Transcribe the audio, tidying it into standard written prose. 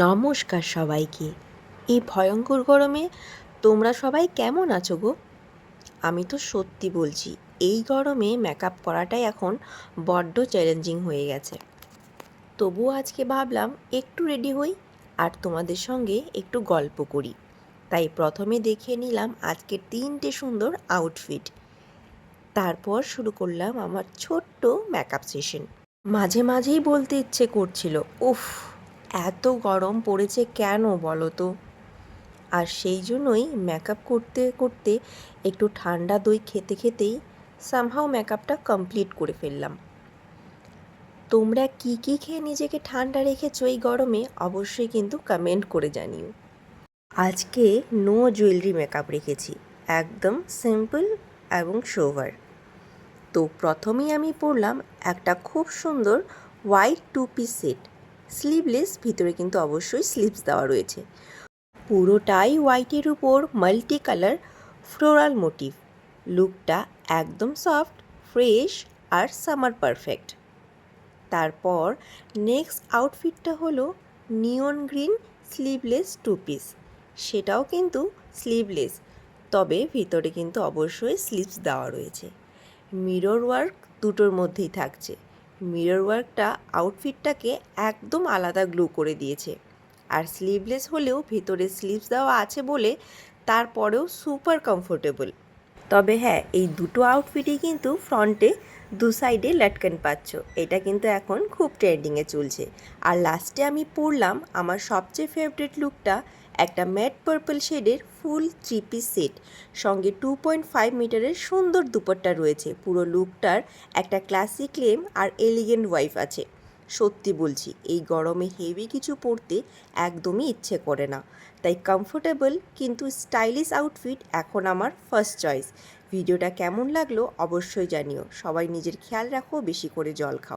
নমস্কার সবাইকে। এই ভয়ঙ্কর গরমে তোমরা সবাই কেমন আছো গো? আমি তো সত্যি বলছি, এই গরমে মেকআপ করাটাই এখন বড্ড চ্যালেঞ্জিং হয়ে গেছে। তবুও আজকে ভাবলাম একটু রেডি হই আর তোমাদের সঙ্গে একটু গল্প করি। তাই প্রথমে দেখিয়ে নিলাম আজকের 3টে সুন্দর আউটফিট। তারপর শুরু করলাম আমার ছোট্ট মেকআপ সেশন। মাঝে মাঝেই বলতে ইচ্ছে করছিল, উফ, এত গরম পড়েছে কেন বলো তো। আর সেই জন্যই মেকআপ করতে করতে একটু ঠান্ডা দই খেতে খেতেই সামহাও মেকআপটা কমপ্লিট করে ফেললাম। তোমরা কি কি খেয়ে নিজেকে ঠান্ডা রেখেছো এই গরমে অবশ্যই কিন্তু কমেন্ট করে জানিও। আজকে নো জুয়েলারি মেকআপ রেখেছি, একদম সিম্পল এবং সোভার। তো প্রথমেই আমি পরলাম একটা খুব সুন্দর হোয়াইট 2 পিস সেট, স্লিভলেস, ভিতরে কিন্তু অবশ্যই স্লিভস দেওয়া রয়েছে। পুরোটাই হোয়াইটের উপর মাল্টি কালার ফ্লোরাল মোটিভ। লুকটা একদম সফট, ফ্রেশ আর সামার পারফেক্ট। তারপর নেক্সট আউটফিটটা হলো নিয়ন গ্রিন স্লিভলেস 2 পিস। সেটাও কিন্তু স্লিভলেস, তবে ভিতরে কিন্তু অবশ্যই স্লিভস দেওয়া রয়েছে। মিরর ওয়ার্ক দুটোর মধ্যেই থাকছে। মিরর ওয়ার্কটা আউটফিটটাকে একদম আলাদা গ্লো করে দিয়েছে। আর স্লিভলেস হলেও ভেতরে স্লিভস দেওয়া আছে বলে তারপরেও সুপার কমফোর্টেবল। তবে হ্যাঁ, এই দুটো আউটফিটই কিন্তু ফ্রন্টে দু সাইডে লাটকান পাচ্ছ, এটা কিন্তু এখন খুব ট্রেন্ডিংয়ে চলছে। আর লাস্টে আমি পরলাম আমার সবচেয়ে ফেভারিট লুকটা, একটা ম্যাট পার্পল শেডের ফুল 3 পিস সেট, সঙ্গে 2.5 মিটারের সুন্দর দুপাট্টা রয়েছে। পুরো লুকটার একটা ক্লাসিক লেম আর এলিগেন্ট ওয়াইফ আছে। সত্যি বলছি, এই গরমে হেভি কিছু পরতে একদমই ইচ্ছে করে না, তাই কমফোর্টেবল কিন্তু স্টাইলিশ আউটফিট এখন আমার ফার্স্ট চয়েস। ভিডিওটা কেমন লাগলো অবশ্যই জানিও। সবাই নিজের খেয়াল রাখো, বেশি করে জল খাও।